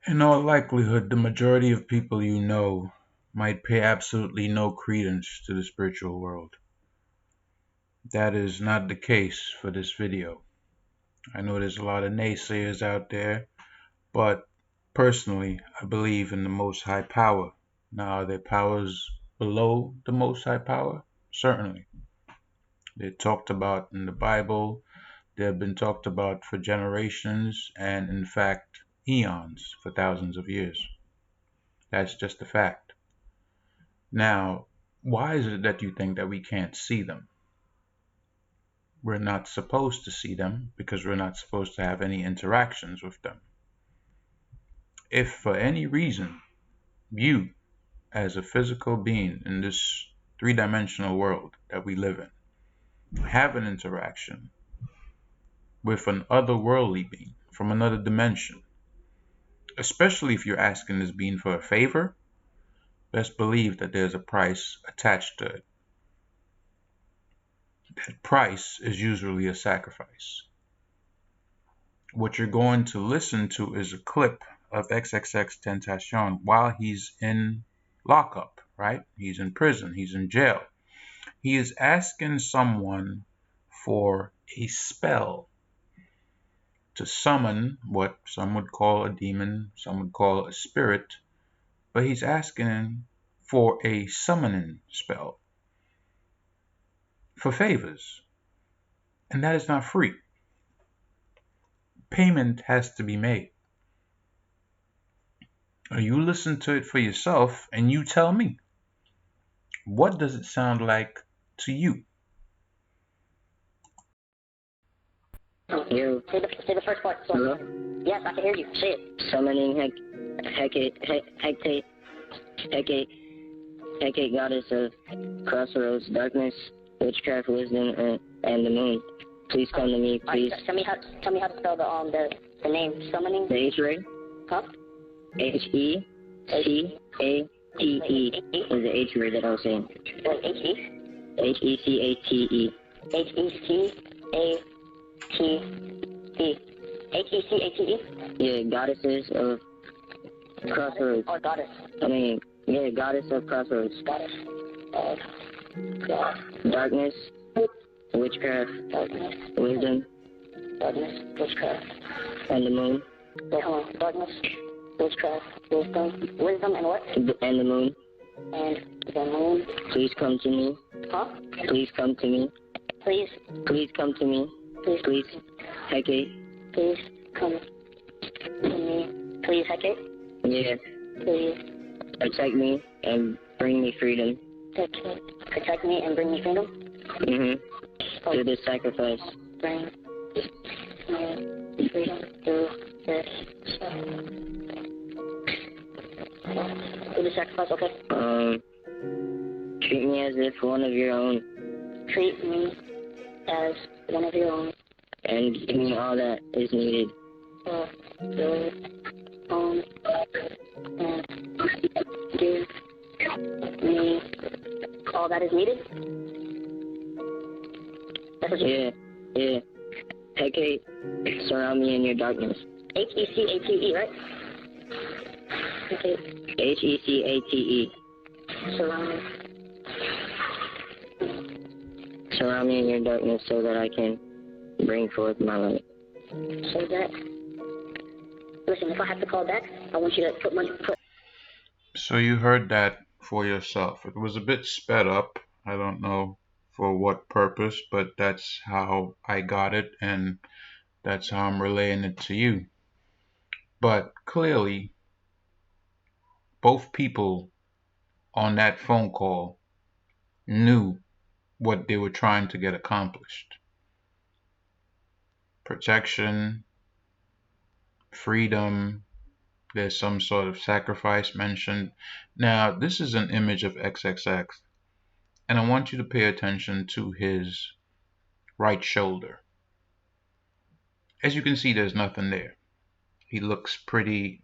In all likelihood, the majority of people you know might pay absolutely no credence to the spiritual world. That is not the case for this video. I know there's a lot of naysayers out there, but personally, I believe in the Most High Power. Now, are there powers below the Most High Power? Certainly. They're talked about in the Bible, they have been talked about for generations, and in fact, eons, for thousands of years. That's just a fact. Now, why is it that you think that we can't see them? We're not supposed to see them because we're not supposed to have any interactions with them. If for any reason you, as a physical being in this three-dimensional world that we live in, have an interaction with an otherworldly being from another dimension, especially if you're asking this being for a favor, best believe that there's a price attached to it. That price is usually a sacrifice. What you're going to listen to is a clip of Xxxtentacion while he's in lockup, right? He's in prison, he's in jail. He is asking someone for a spell to summon what some would call a demon, some would call a spirit, but he's asking for a summoning spell for favors, and that is not free. Payment has to be made. You listen to it for yourself and you tell me, what does it sound like to you? You say the first part. So. Hello? Yes, I can hear you. Say it. Summoning Hecate, goddess of crossroads, darkness, witchcraft, wisdom, and the moon. Please come to me, please. Right, tell me how to spell the name. Summoning. The H ray. Huh? Hecate is the H ray that I was saying. What, H-E? Hecate. Hecate. Hecate? Yeah, goddesses of crossroads. Or goddess. I mean, yeah, goddess of crossroads. Goddess of darkness, witchcraft, wisdom, witchcraft, and the moon. Wait, hold on. Darkness, witchcraft, wisdom, and what? And the moon. And the moon. Please come to me. Huh? Please come to me. Please come to me. Please. Hecate. Please come to me. Please, Hecate. Yeah. Please. Protect me and bring me freedom. Protect me and bring me freedom? Mm-hmm. Through this sacrifice. Bring me freedom through this sacrifice, okay. Treat me as if one of your own. Treat me as one of your own. And give me all that is needed. Your own. And give me all that is needed? That's what yeah. Hecate, surround me in your darkness. Hecate, right? Okay. Hecate. Surround me in your darkness so that I can bring forth my light. So that... Listen, if I have to call back, I want you to put money... So you heard that for yourself. It was a bit sped up. I don't know for what purpose, but that's how I got it, and that's how I'm relaying it to you. But clearly, both people on that phone call knew what they were trying to get accomplished. Protection, freedom, there's some sort of sacrifice mentioned. Now, this is an image of XXX, and I want you to pay attention to his right shoulder. As you can see, there's nothing there. He looks pretty,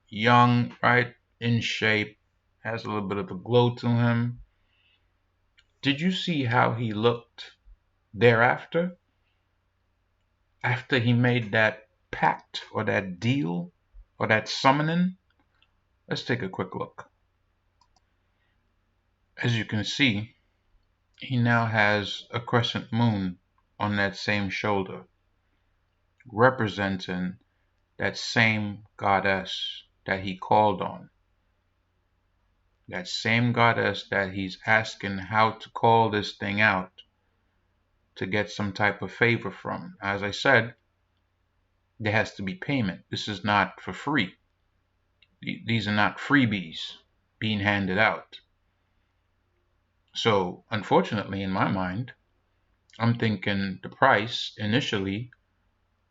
young, right? In shape, has a little bit of a glow to him. Did you see how he looked thereafter? After he made that pact or that deal or that summoning, let's take a quick look. As you can see, he now has a crescent moon on that same shoulder, representing that same goddess that he called on. That same goddess that he's asking how to call this thing out to get some type of favor from. As I said, there has to be payment. This is not for free. These are not freebies being handed out. So, unfortunately, in my mind, I'm thinking the price initially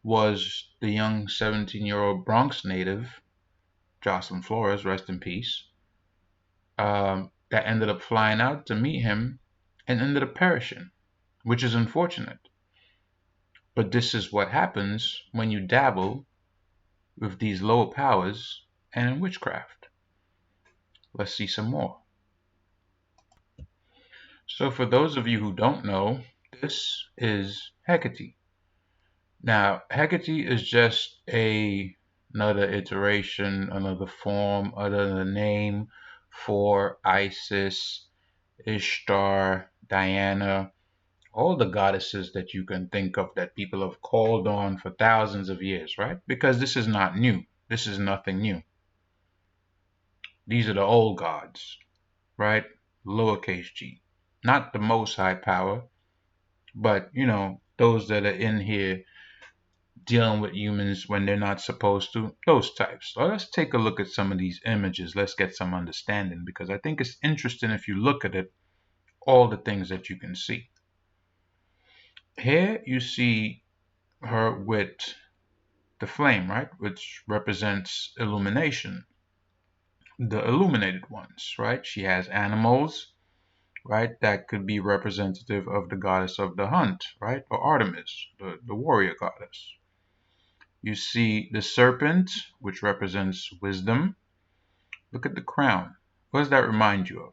was the young 17-year-old Bronx native, Jocelyn Flores, rest in peace, that ended up flying out to meet him and ended up perishing, which is unfortunate. But this is what happens when you dabble with these lower powers and in witchcraft. Let's see some more. So for those of you who don't know, this is Hecate. Now, Hecate is just another iteration, another form, another name for Isis, Ishtar, Diana, all the goddesses that you can think of that people have called on for thousands of years, right? Because this is not new. This is nothing new. These are the old gods, right? Lowercase g. Not the most high power, but, those that are in here dealing with humans when they're not supposed to, those types. So let's take a look at some of these images. Let's get some understanding, because I think it's interesting if you look at it, all the things that you can see. Here you see her with the flame, right, which represents illumination, the illuminated ones, right? She has animals, right, that could be representative of the goddess of the hunt, right, or Artemis, the warrior goddess. You see the serpent, which represents wisdom. Look at the crown. What does that remind you of?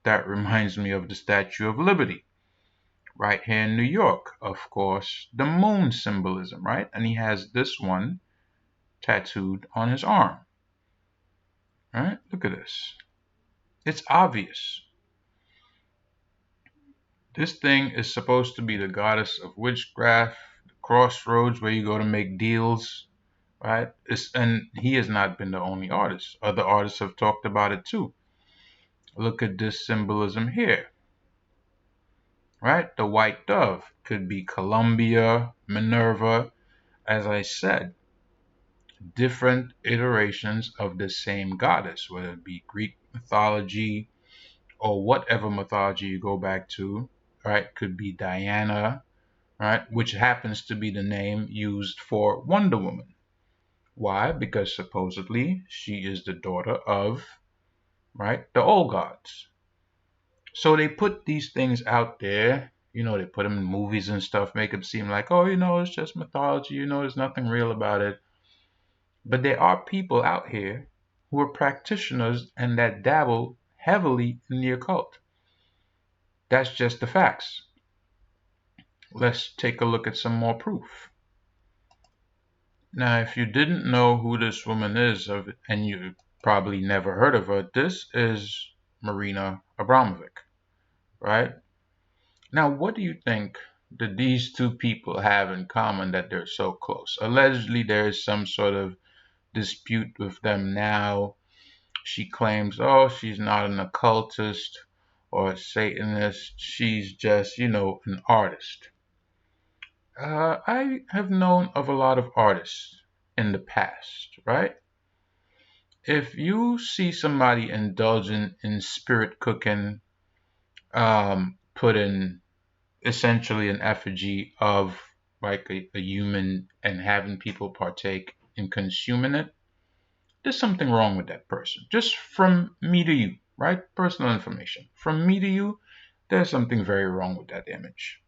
That reminds me of the Statue of Liberty, right here in New York. Of course, the moon symbolism, right? And he has this one tattooed on his arm. Right? Look at this. It's obvious. This thing is supposed to be the goddess of witchcraft, the crossroads where you go to make deals, right? And he has not been the only artist. Other artists have talked about it too. Look at this symbolism here, right? The white dove could be Columbia, Minerva. As I said, different iterations of the same goddess, whether it be Greek mythology or whatever mythology you go back to, right? Could be Diana, right? Which happens to be the name used for Wonder Woman. Why? Because supposedly she is the daughter of, right, the old gods. So they put these things out there, they put them in movies and stuff, make it seem like, oh, it's just mythology, there's nothing real about it. But there are people out here who are practitioners and that dabble heavily in the occult. That's just the facts. Let's take a look at some more proof. Now, if you didn't know who this woman is, and you probably never heard of her, this is Marina Abramovic, right? Now, what do you think that these two people have in common that they're so close? Allegedly, there is some sort of dispute with them now. She claims, oh, she's not an occultist or a Satanist. She's just, an artist. I have known of a lot of artists in the past, right? If you see somebody indulging in spirit cooking, putting essentially an effigy of like a human and having people partake in consuming it, there's something wrong with that person. Just from me to you, right? Personal information. From me to you, there's something very wrong with that image.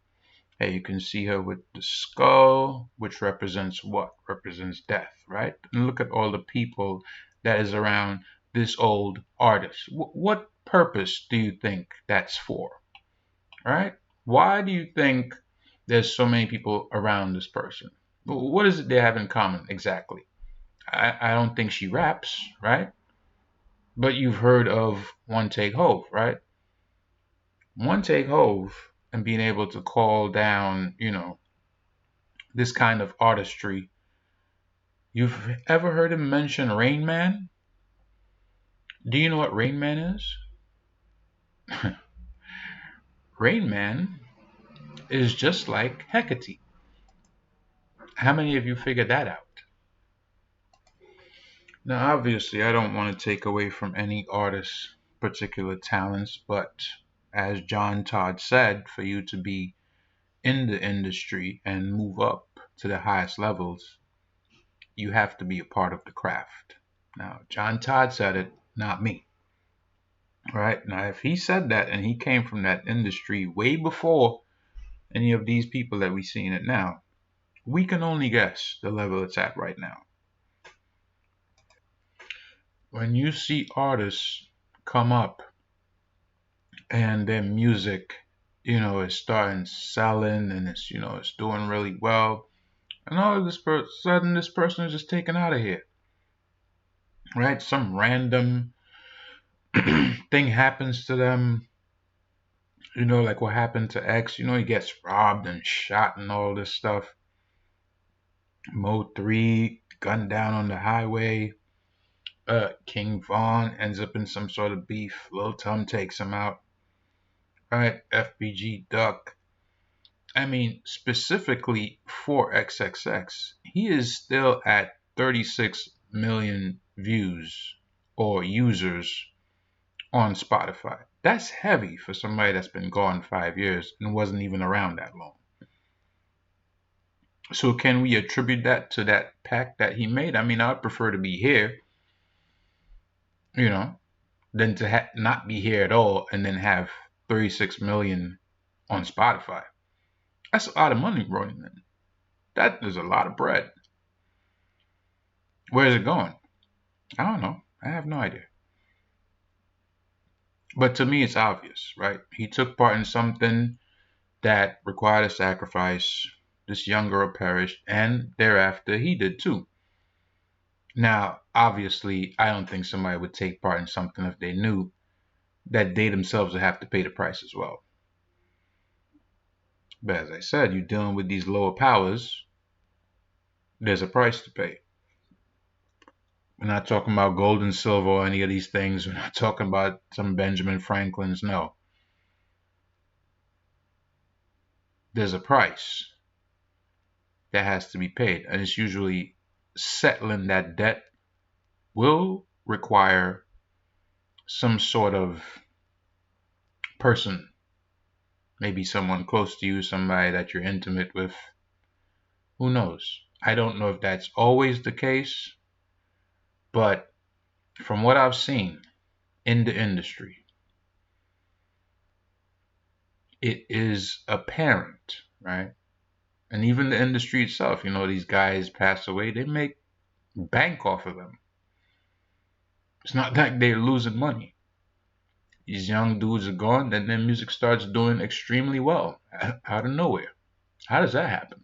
Hey, you can see her with the skull, which represents what? Represents death, right? And look at all the people that is around this old artist. What purpose do you think that's for, right? Why do you think there's so many people around this person? What is it they have in common exactly? I don't think she raps, right? But you've heard of One Take Hove, right? One Take Hove and being able to call down, this kind of artistry. You've ever heard him mention Rain Man? Do you know what Rain Man is? Rain Man is just like Hecate. How many of you figured that out? Now, obviously, I don't want to take away from any artist's particular talents, but as John Todd said, for you to be in the industry and move up to the highest levels, you have to be a part of the craft. Now, John Todd said it, not me. Right? Now, if he said that and he came from that industry way before any of these people that we see in it now, we can only guess the level it's at right now. When you see artists come up and their music, is starting selling and it's doing really well, and all of this sudden this person is just taken out of here, right? Some random thing happens to them, like what happened to X. He gets robbed and shot and all this stuff. Mo 3 gunned down on the highway. King Von ends up in some sort of beef. Lil Tum takes him out. Right? FBG Duck. I mean, specifically for XXX, he is still at 36 million views or users on Spotify. That's heavy for somebody that's been gone 5 years and wasn't even around that long. So can we attribute that to that pact that he made? I mean, I'd prefer to be here, than to not be here at all and then have 36 million on Spotify. That's a lot of money rolling in. That is a lot of bread. Where is it going? I don't know. I have no idea. But to me, it's obvious, right? He took part in something that required a sacrifice. This young girl perished, and thereafter he did too. Now, obviously, I don't think somebody would take part in something if they knew that they themselves would have to pay the price as well. But as I said, you're dealing with these lower powers. There's a price to pay. We're not talking about gold and silver or any of these things. We're not talking about some Benjamin Franklin's. No. There's a price that has to be paid. And it's usually settling that debt will require some sort of person, maybe someone close to you, somebody that you're intimate with. Who knows? I don't know if that's always the case, but from what I've seen in the industry, it is apparent, right? And even the industry itself, these guys pass away, they make bank off of them. It's not like they're losing money. These young dudes are gone, then their music starts doing extremely well out of nowhere. How does that happen?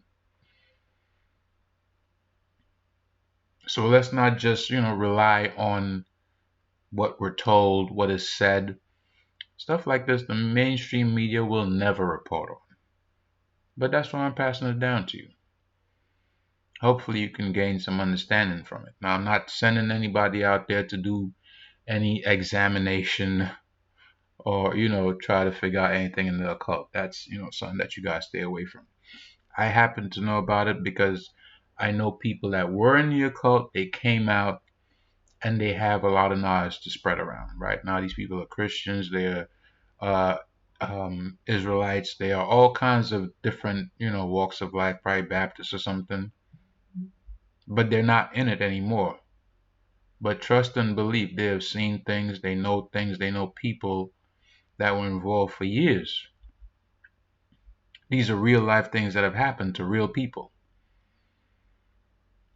So let's not just, rely on what we're told, what is said. Stuff like this, the mainstream media will never report on. But that's why I'm passing it down to you. Hopefully you can gain some understanding from it. Now, I'm not sending anybody out there to do any examination or, try to figure out anything in the occult. That's, something that you guys stay away from. I happen to know about it because I know people that were in the occult, they came out and they have a lot of knowledge to spread around. Right now, these people are Christians, they're Israelites, they are all kinds of different, walks of life, probably Baptists or something, but they're not in it anymore. But trust and believe, they have seen things, they know people that were involved for years. These are real life things that have happened to real people.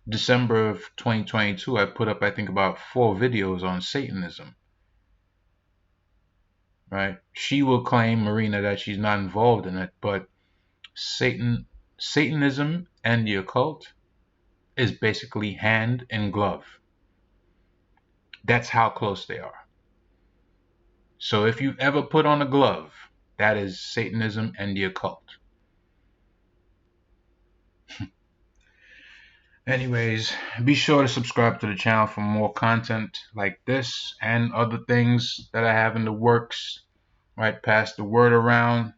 December of 2022, I put up, I think, about 4 videos on Satanism. Right? She will claim, Marina, that she's not involved in it, but Satanism and the occult is basically hand in glove. That's how close they are. So if you've ever put on a glove, that is Satanism and the occult. Anyways, be sure to subscribe to the channel for more content like this and other things that I have in the works. Right, pass the word around.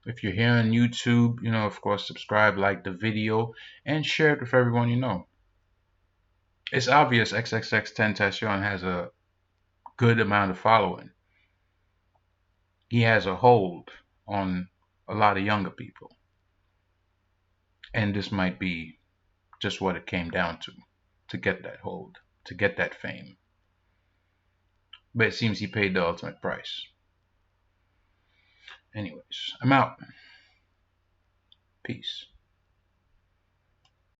If you're here on YouTube, of course, subscribe, like the video, and share it with everyone you know. It's obvious Xxxtentacion has a good amount of following. He has a hold on a lot of younger people. And this might be just what it came down to get that hold, to get that fame. But it seems he paid the ultimate price. Anyways, I'm out. Peace.